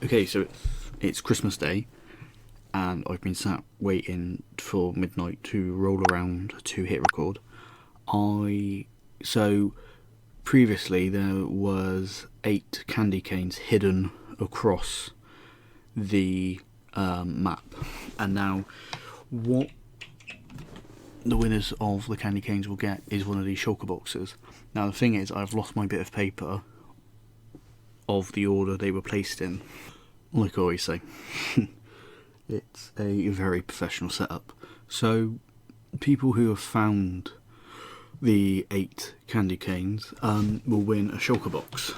Okay, so it's Christmas Day, and I've been sat waiting for midnight to roll around to hit record. So previously there was 8 candy canes hidden across the map, and now what the winners of the candy canes will get is one of these shulker boxes. Now the thing is, I've lost my bit of paper of the order they were placed in. Like I always say, it's a very professional setup. So people who have found the 8 candy canes will win a shulker box.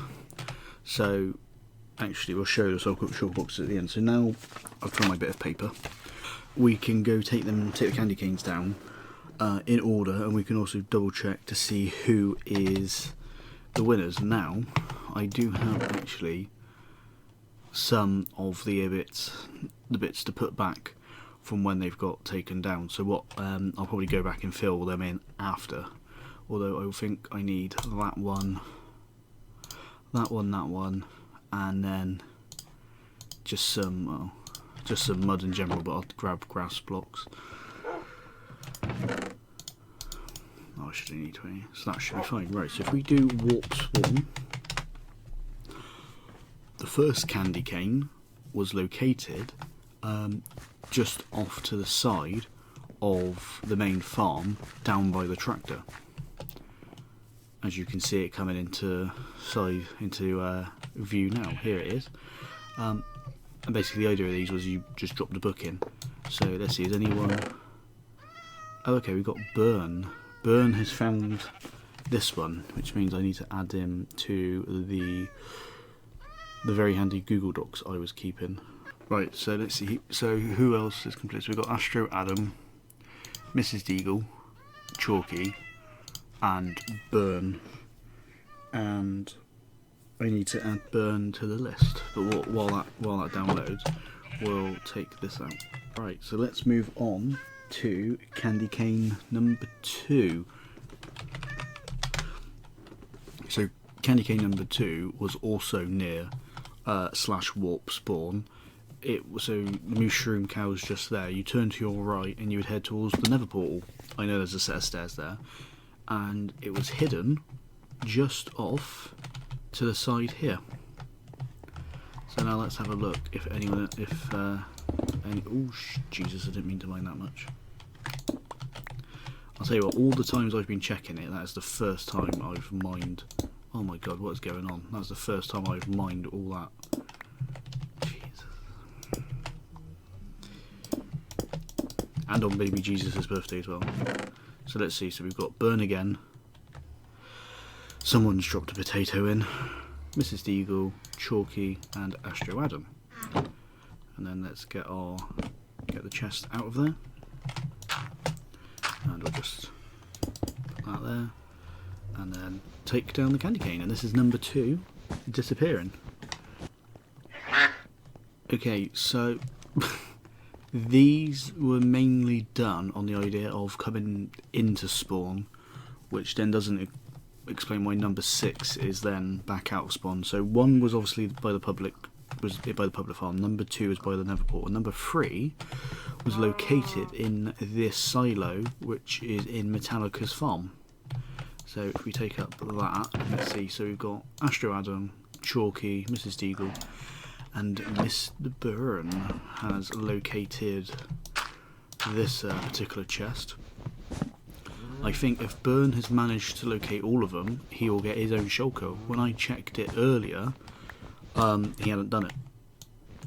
So actually we'll show the shulker boxes at the end. So now I've found my bit of paper. We can go take the candy canes down in order, and we can also double check to see who is the winners. Now I do have actually some of the bits to put back from when they've got taken down. So what I'll probably go back and fill them in after. Although I think I need that one, and then just some mud in general. But I'll grab grass blocks. Oh, I should only need 20, so that should be fine. Right, so if we do warp spawn, the first candy cane was located just off to the side of the main farm, down by the tractor. As you can see it coming into view now. Here it is. And basically the idea of these was you just drop the book in. So let's see, is anyone... Oh, okay, we've got Burn. Burn has found this one, which means I need to add him to the very handy Google Docs I was keeping. Right, so let's see. So who else is complete? So we've got Astro Adam, Mrs. Deagle, Chalky, and Burn. And I need to add Burn to the list. But while that downloads, we'll take this out. Right, so let's move on to candy cane number 2. So candy cane number 2 was also near / warp spawn. So the mushroom cow's just there. You turn to your right and you would head towards the nether portal. I know there's a set of stairs there, and it was hidden just off to the side here. So now let's have a look if anyone, oh Jesus, I didn't mean to mine that much. I'll tell you what, all the times I've been checking it, that is the first time I've mined. Oh my god, what is going on? That's the first time I've mined all that. Jesus. And on baby Jesus' birthday as well. So let's see, so we've got Burn again. Someone's dropped a potato in. Mrs. Deagle, Chalky, and Astro Adam. And then let's get the chest out of there. And we'll just put that there. And then take down the candy cane. And this is number 2, disappearing. Okay, so these were mainly done on the idea of coming into spawn, which then doesn't explain why number 6 is then back out of spawn. So 1 was obviously by the public farm, number 2 is by the nether portal, number 3 was located in this silo, which is in Metallica's farm. So if we take up that, let's see, so we've got Astro Adam, Chalky, Mrs. Deagle, and Mr. Burn has located this particular chest. I think if Burn has managed to locate all of them, he will get his own shulker. When I checked it earlier, he hadn't done it.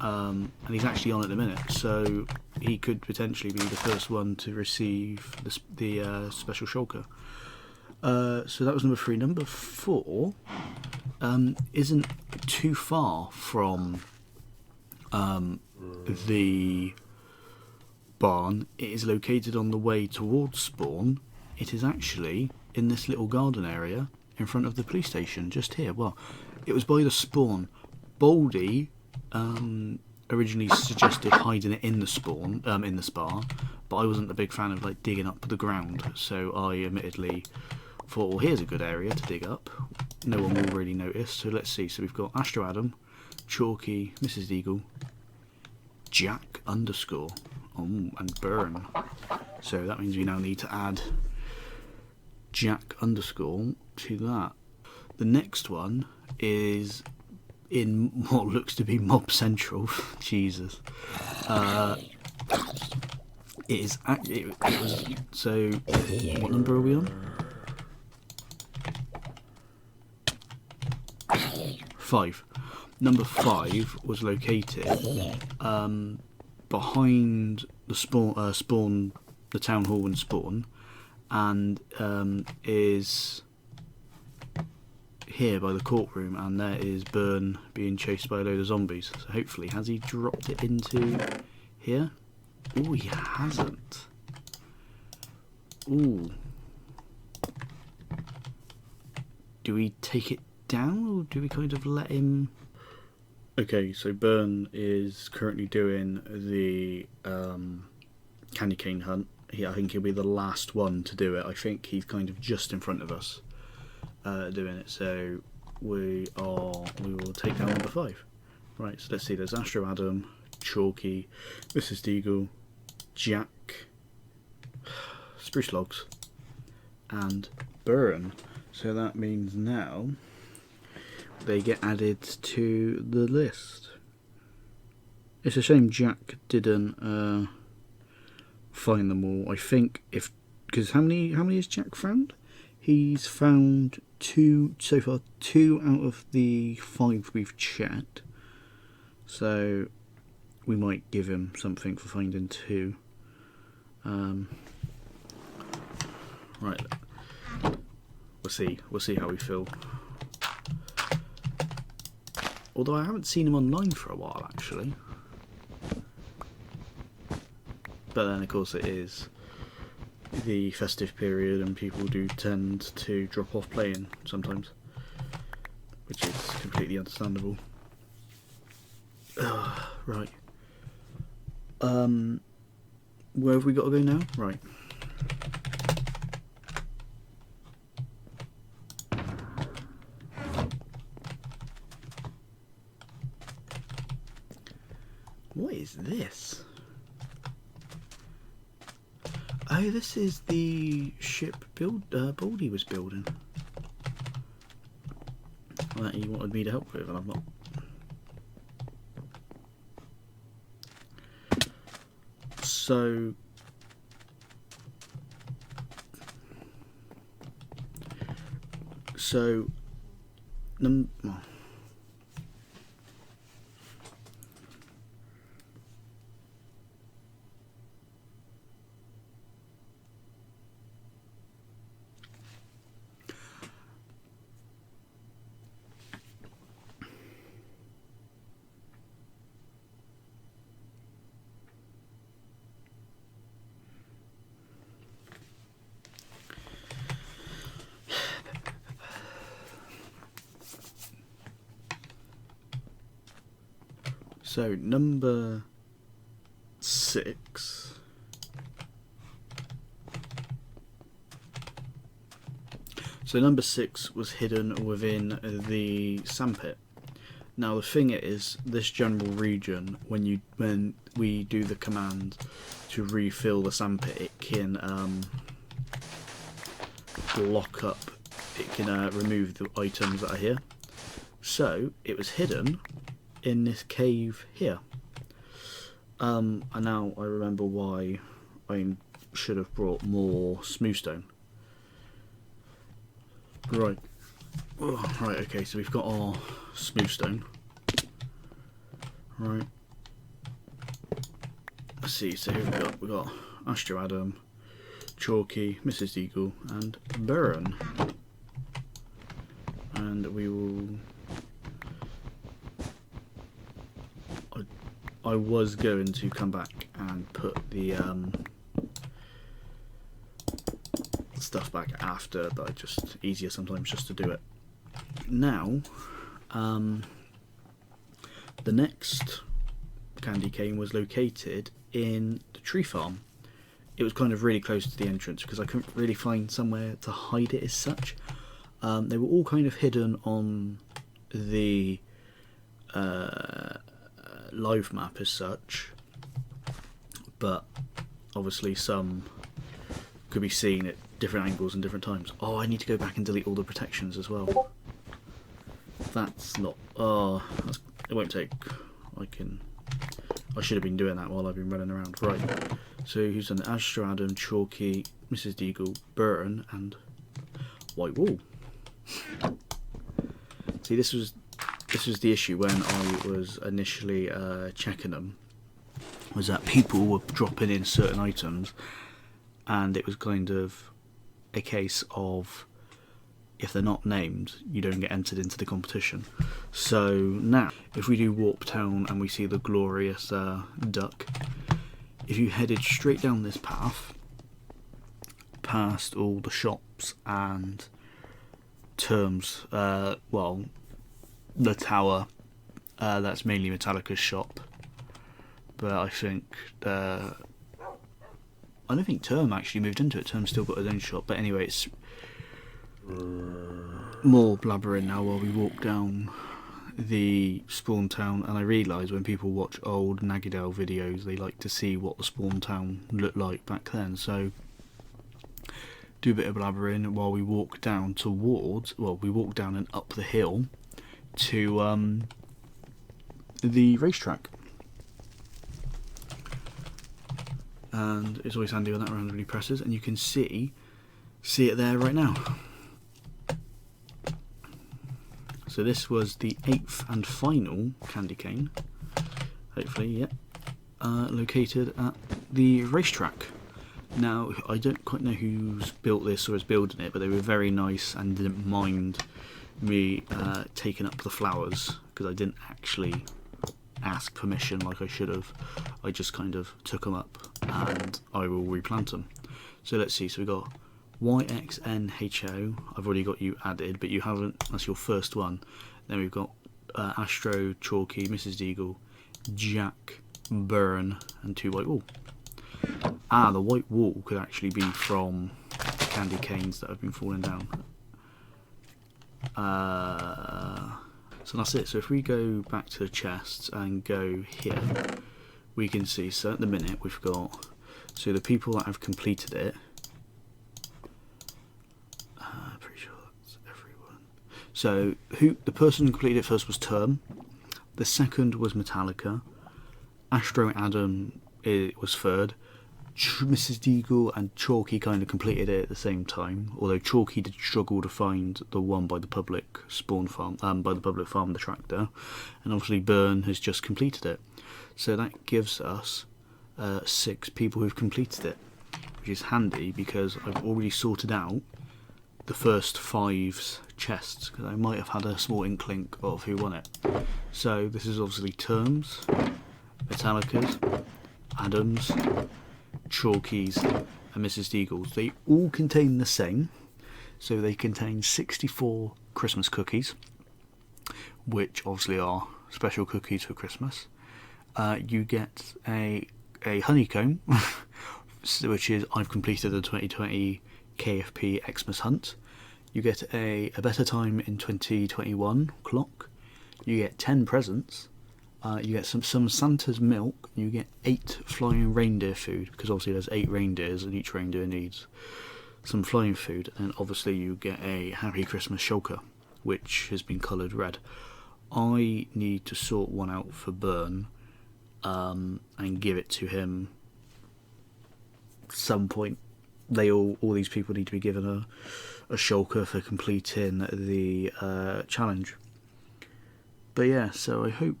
And he's actually on at the minute, so he could potentially be the first one to receive the special shulker. So that was number 3. Number 4 isn't too far from the barn. It is located on the way towards spawn. It is actually in this little garden area in front of the police station, just here. Well, it was by the spawn. Baldy originally suggested hiding it in the spawn, in the spar, but I wasn't a big fan of like digging up the ground, so I admittedly thought, well, here's a good area to dig up. No one will really notice. So let's see. So we've got Astro Adam, Chalky, Mrs. Eagle, Jack underscore, and Burn. So that means we now need to add Jack underscore to that. The next one is in what looks to be Mob Central. Jesus. It was, so what number are we on? 5. Number 5 was located behind the spawn, the town hall and spawn, and is here by the courtroom, and there is Burn being chased by a load of zombies. So hopefully, has he dropped it into here? Oh, he hasn't. Ooh. Do we take it down, or do we kind of let him? Okay, so Burn is currently doing the candy cane hunt. I think he'll be the last one to do it. I think he's kind of just in front of us doing it. So we will take down number 5. Right, so let's see. There's Astro Adam, Chalky, Mrs. Deagle, Jack, Spruce Logs, and Burn. So that means now they get added to the list. It's a shame Jack didn't find them all. I think because how many has Jack found? He's found 2 so far. 2 out of the 5 we've checked. So we might give him something for finding 2. Right. We'll see how we feel. Although I haven't seen him online for a while, actually. But then, of course, it is the festive period, and people do tend to drop off playing sometimes, which is completely understandable. Right. Where have we got to go now? Right. What is this? Oh, this is the ship Baldy was building. That he wanted me to help with, and I'm not. So So number 6. So number 6 was hidden within the sandpit. Now the thing is, this general region, when we do the command to refill the sandpit, it can block up. It can remove the items that are here. So it was hidden in this cave here, and now I remember why I should have brought more smooth stone. Right. Oh, right, okay, so we've got our smooth stone. Right. Let's see, so who we got Astro Adam, Chalky, Mrs. Eagle, and Burn. And we will. I was going to come back and put the stuff back after, but it's just easier sometimes just to do it now. The next candy cane was located in the tree farm. It was kind of really close to the entrance because I couldn't really find somewhere to hide it as such. They were all kind of hidden on the live map as such, but obviously some could be seen at different angles and different times. Oh, I need to go back and delete all the protections as well. That's not... Oh, it won't take... I should have been doing that while I've been running around. Right, so who's done it? Astro, Adam, Chalky, Mrs. Deagle, Burton, and White Wall. See, this was the issue when I was initially checking them, was that people were dropping in certain items, and it was kind of a case of, if they're not named, you don't get entered into the competition. So now, if we do Warp Town and we see the glorious duck, if you headed straight down this path, past all the shops and terms, well, the tower, that's mainly Metallica's shop, but I think I don't think Term actually moved into it. Term's still got his own shop, but anyway, it's more blabbering now while we walk down the spawn town. And I realise when people watch old Nagidale videos, they like to see what the spawn town looked like back then, so do a bit of blabbering while we walk down towards, well, we walk down and up the hill to the racetrack. And it's always handy when that randomly presses, and you can see it there right now. So this was the 8th and final candy cane, hopefully, yeah, located at the racetrack. Now, I don't quite know who's built this or is building it, but they were very nice and didn't mind me taking up the flowers, because I didn't actually ask permission like I should have. I just kind of took them up and I will replant them. So let's see, so we got YXNHO, I've already got you added, but you haven't, that's your first one. Then we've got Astro, Chalky, Mrs. Deagle, Jack, Burn, and 2 White Wall. Ah, the White Wall could actually be from candy canes that have been falling down. So that's it. So if we go back to the chests and go here, we can see, so at the minute we've got, so the people that have completed it, pretty sure that's everyone. So the person who completed it first was Term, the second was Metallica, Astro Adam was third, Mrs. Deagle and Chalky kind of completed it at the same time, although Chalky did struggle to find the one by the public spawn farm, by the public farm, the tractor, and obviously Burn has just completed it. So that gives us 6 people who've completed it, which is handy because I've already sorted out the first 5's chests, because I might have had a small inkling of who won it. So this is obviously Terms, Metallica's, Adams, Chalkies, and Mrs. Deagle's. They all contain the same, so they contain 64 Christmas cookies, which obviously are special cookies for Christmas. You get a honeycomb, which is, I've completed the 2020 KFP Xmas hunt. You get a better time in 2021 clock. You get 10 presents. You get some Santa's milk. You get 8 flying reindeer food, because obviously there's 8 reindeers and each reindeer needs some flying food. And obviously you get a Happy Christmas shulker, which has been coloured red. I need to sort one out for Burn and give it to him at some point. All these people need to be given a shulker for completing the challenge. But yeah, so I hope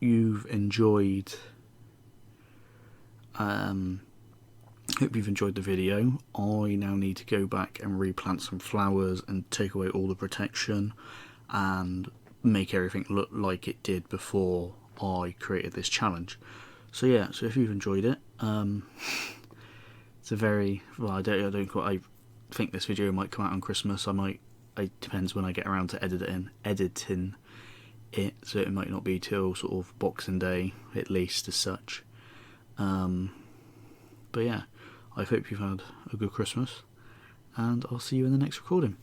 you've enjoyed the video. I now need to go back and replant some flowers and take away all the protection and make everything look like it did before I created this challenge. So yeah, so if you've enjoyed it, it's a very, well, I think this video might come out on Christmas. It depends when I get around to editing it, so it might not be till sort of Boxing Day at least as such. But yeah, I hope you've had a good Christmas, and I'll see you in the next recording.